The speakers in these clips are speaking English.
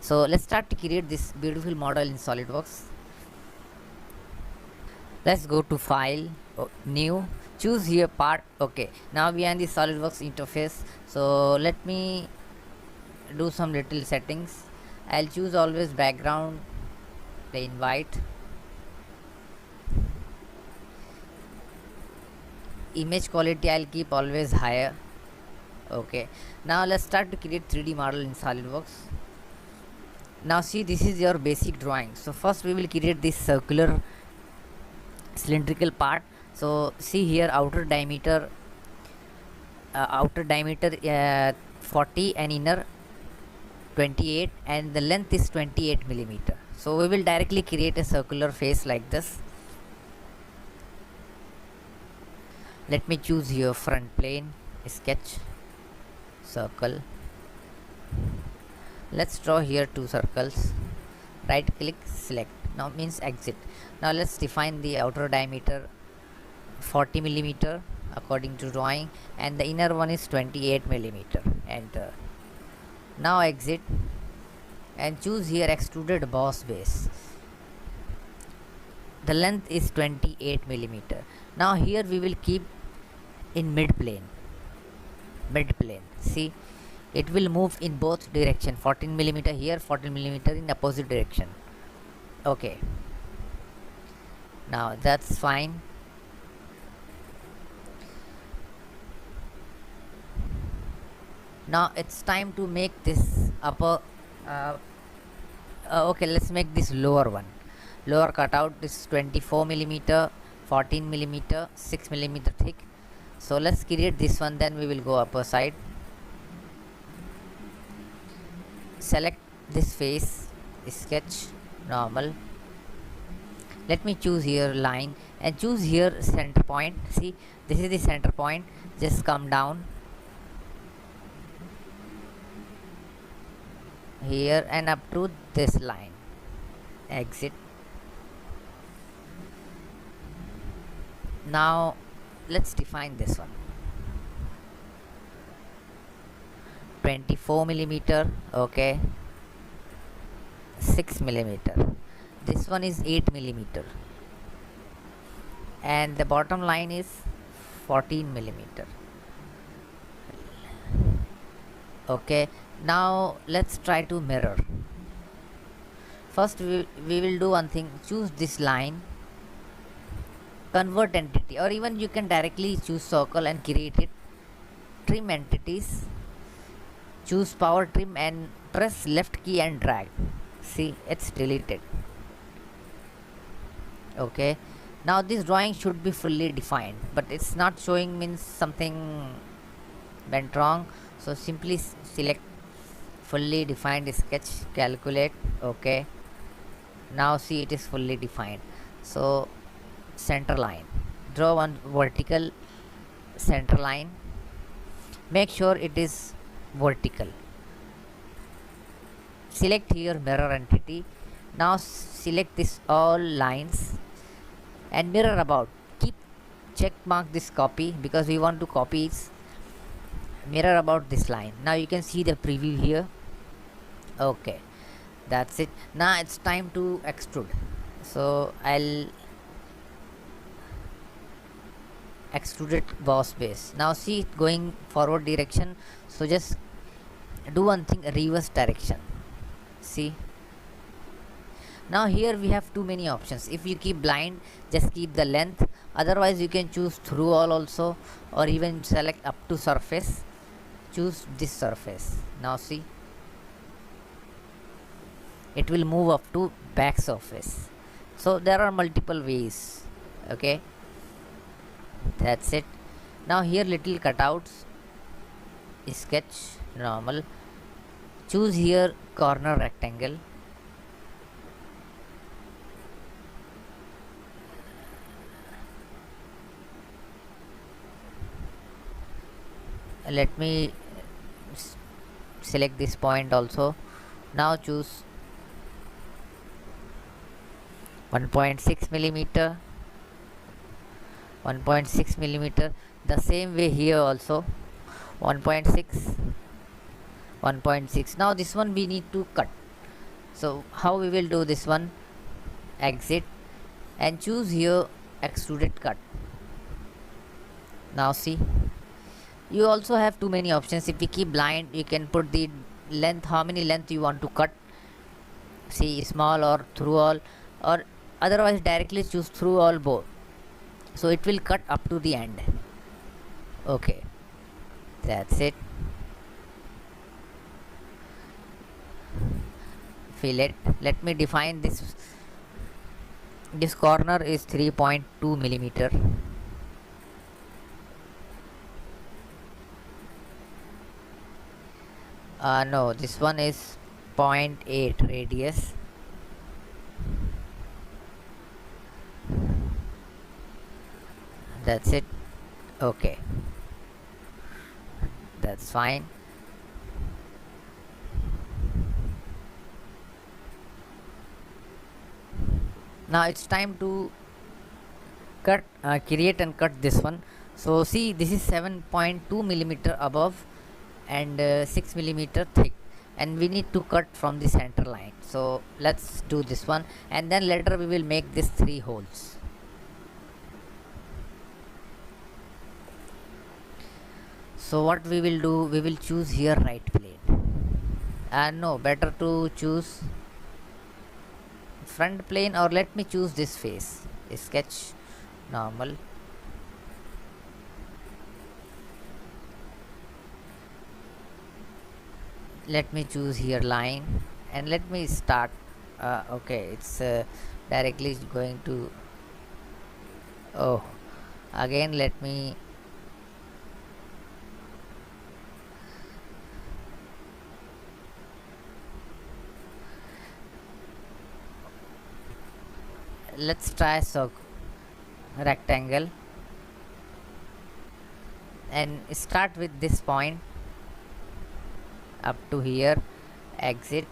So let's start to create this beautiful model in SolidWorks. Let's go to file, new, choose here part. Okay, now we are in the SolidWorks interface. So let me do some little settings. I'll choose always background plain white. Image quality I'll keep always higher. Okay, now let's start to create 3D model in SolidWorks. Now see, this is your basic drawing. So first we will create this circular cylindrical part. So see here, outer diameter 40 and inner 28, and the length is 28 millimeter. So we will directly create a circular face like this. Let me choose here front plane, sketch, circle. Let's draw here two circles. Right click, select. Now means exit. Now let's define the outer diameter 40 millimeter according to drawing, and the inner one is 28 millimeter. Enter. Now exit and choose here extruded boss base. The length is 28 millimeter. Now here we will keep in mid plane. See, it will move in both direction. 14 millimeter here, 14 millimeter in opposite direction. Okay, now that's fine. Now it's time to make this upper okay, let's make this lower one. Lower cutout is 24 millimeter, 14 millimeter, 6 millimeter thick. So let's create this one, then we will go upper side. Select this face, sketch, normal. Let me choose here line and choose here center point. See, this is the center point. Just come down here and up to this line. Exit. Now let's define this one. 24 millimeter. Okay, 6 millimeter. This one is 8 millimeter, and the bottom line is 14 millimeter. Okay, now let's try to mirror. First we will do one thing. Choose this line, convert entity, or even you can directly choose circle and create it. Trim entities, choose power trim and press left key and drag. See, it's deleted. Okay, now this drawing should be fully defined, but it's not showing, means something went wrong. So simply select fully defined sketch, calculate. Okay, now see, it is fully defined. So center line, draw one vertical center line, make sure it is vertical. Select here mirror entity. Now select this all lines and mirror about. Keep check mark this copy because we want to copy it. Mirror about this line. Now you can see the preview here. Okay, that's it. Now it's time to extrude. So I'll extruded boss base. Now see it going forward direction. So just do one thing, reverse direction. See, now here we have too many options. If you keep blind, just keep the length. Otherwise you can choose through all also, or even select up to surface. Choose this surface. Now see, it will move up to back surface. So there are multiple ways. Okay, that's it. Now here little cutouts, sketch, normal. Choose here corner rectangle. Let me select this point also. Now choose 1.6 millimeter, 1.6 millimeter. The same way here also 1.6, 1.6. Now this one we need to cut. So how we will do this one? Exit and choose here extruded cut. Now see, you also have too many options. If we keep blind, you can put the length, how many length you want to cut, see, small or through all, or otherwise directly choose through all both, so it will cut up to the end. Okay, that's it. Fillet, let me define this corner is 3.2 millimeter. No, this one is 0.8 radius. That's it. Okay, that's fine. Now it's time to cut, create and cut this one. So see, this is 7.2 millimeter above and 6 millimeter thick, and we need to cut from the center line. So let's do this one, and then later we will make this 3 holes. So what we will do, we will choose here right plane, and no, better to choose front plane, or let me choose this face. Sketch normal. Let me choose here line, and let me start. Okay, it's directly going to, oh, again let me, let's try rectangle, and start with this point up to here. Exit.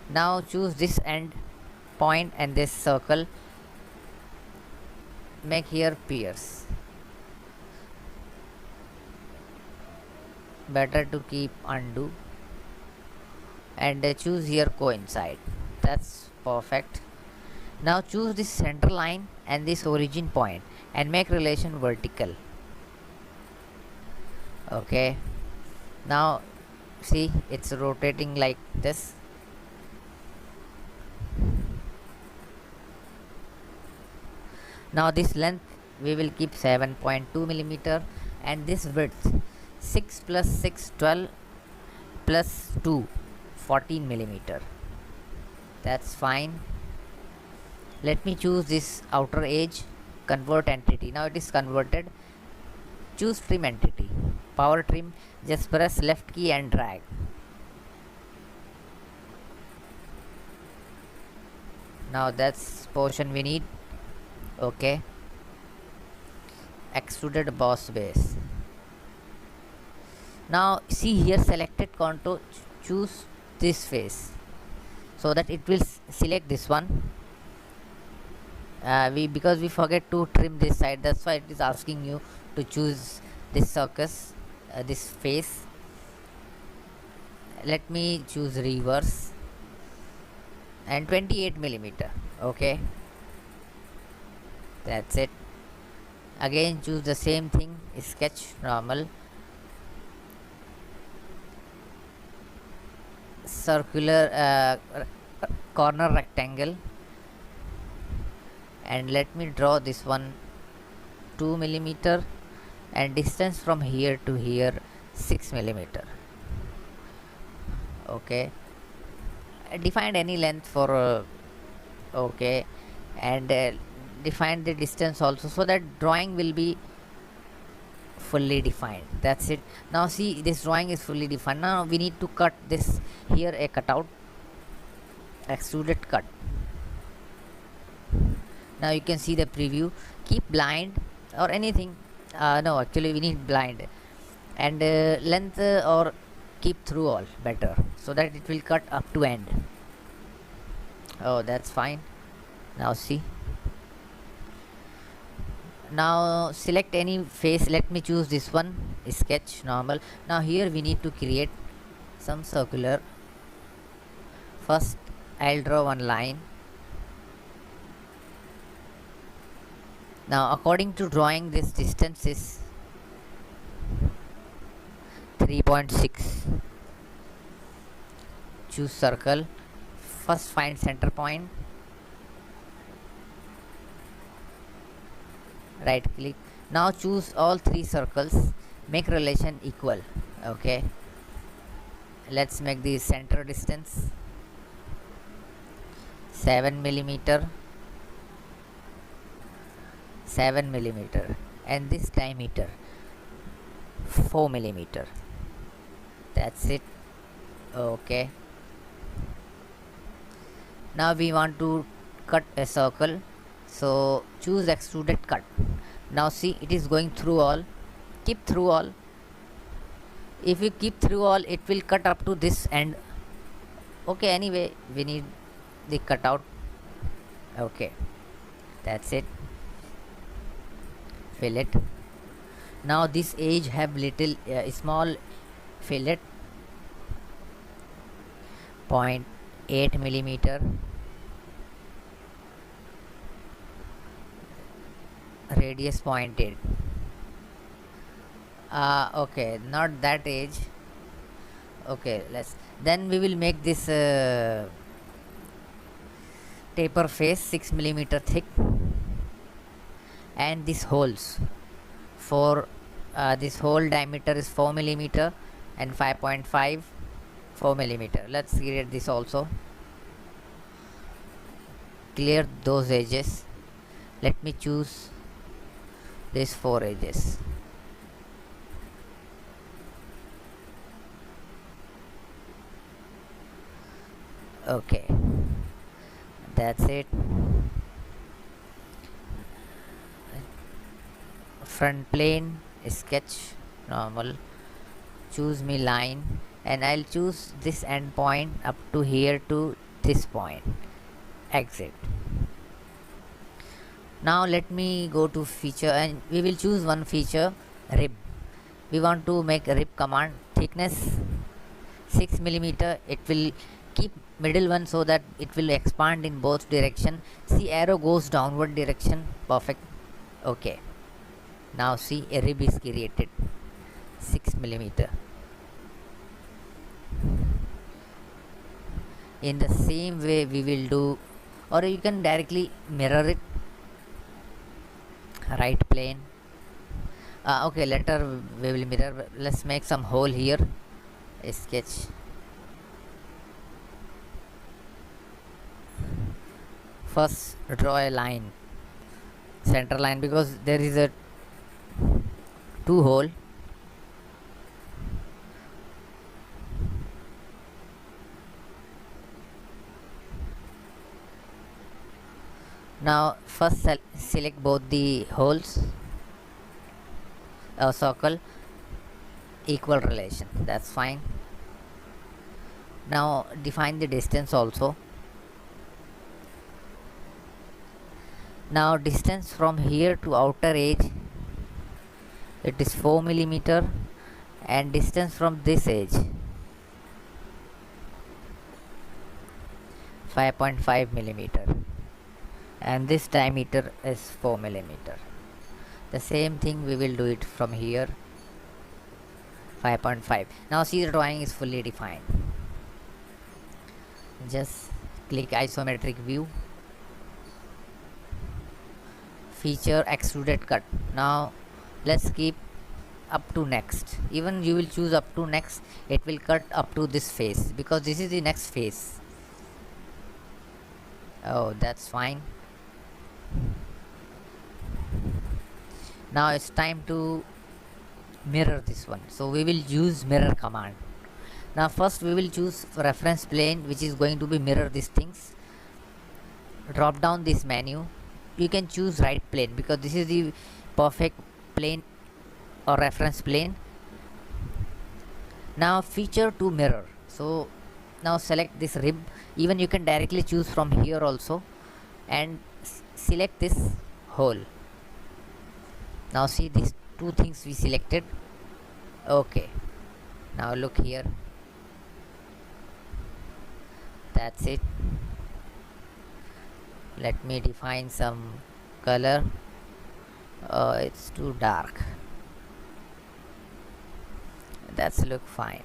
Now choose this end point and this circle, make here pierce. Better to keep undo, and choose here coincide. That's perfect. Now choose this center line and this origin point and make relation vertical. Okay, now see, it's rotating like this. Now this length we will keep 7.2 millimeter, and this width 6 plus 6 12 plus 2 14 millimeter. That's fine. Let me choose this outer edge, convert entity. Now it is converted. Choose trim entity, power trim. Just press left key and drag. Now that's portion we need. Okay, extruded boss base. Now see here, selected contour, choose this face, so that it will select this one. Because we forget to trim this side, that's why it is asking you to choose this circus, this face. Let me choose reverse, and 28 millimeter. Okay, that's it. Again choose the same thing, sketch normal, circular corner rectangle, and let me draw this one 2 millimeter, and distance from here to here 6 millimeter. Okay, define any length for okay, and define the distance also, so that drawing will be fully defined. That's it. Now see, this drawing is fully defined. Now we need to cut this here, a cutout, extruded cut. Now you can see the preview. Keep blind or anything, no, actually we need blind, and length or keep through all, better, so that it will cut up to end. Oh, that's fine. Now see, now select any face. Let me choose this one, sketch normal. Now here we need to create some circular. First I'll draw one line. Now according to drawing, this distance is 3.6. Choose circle. First find center point. Right click. Now choose all three circles. Make relation equal. Okay. Let's make the center distance 7 millimeter, 7 millimeter, and this diameter 4 millimeter. That's it. Okay. Now we want to cut a circle, so choose extruded cut. Now see, it is going through all. Keep through all. If you keep through all, it will cut up to this end. Okay, anyway, we need the cutout. Okay, that's it. Fillet. Now this edge have little small fillet, 0.8 millimeter, radius 0.8. Okay, not that edge. Okay, let's then we will make this taper face 6 millimeter thick, and these holes for this hole diameter is 4 millimeter and 5.5 4 millimeter. Let's create this also. Clear those edges. Let me choose these 4 edges. Okay, that's it. Front plane, sketch, normal. Choose me line, and I'll choose this end point up to here to this point. Exit. Now let me go to feature, and we will choose one feature, rib. We want to make a rib command. Thickness 6 millimeter. It will keep middle one so that it will expand in both direction. See, arrow goes downward direction. Perfect. Okay, now see, a rib is created 6 millimeter. In the same way we will do, or you can directly mirror it. Right plane. Okay, later we will mirror. Let's make some hole here. Sketch. First draw a line, center line, because there is a 2 hole. Now first select both the holes, circle, equal relation. That's fine. Now define the distance also. Now distance from here to outer edge, it is 4 millimeter, and distance from this edge 5.5 millimeter, and this diameter is 4 millimeter. The same thing we will do it from here, 5.5. Now see, the drawing is fully defined. Just click isometric view, feature extruded cut. Now let's keep up to next. Even you will choose up to next, it will cut up to this face because this is the next face. Oh, that's fine. Now it's time to mirror this one, so we will use mirror command. Now first we will choose reference plane, which is going to be mirror these things. Drop down this menu. You can choose right plane because this is the perfect plane or reference plane. Now feature to mirror. So now select this rib. Even you can directly choose from here also, and select this hole. Now see, these 2 things we selected. Okay, now look here. That's it. Let me define some color. It's too dark. That's look fine.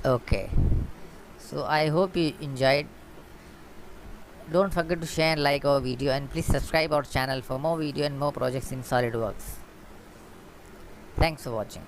Okay, so I hope you enjoyed. Don't forget to share and like our video, and please subscribe our channel for more video and more projects in SolidWorks. Thanks for watching.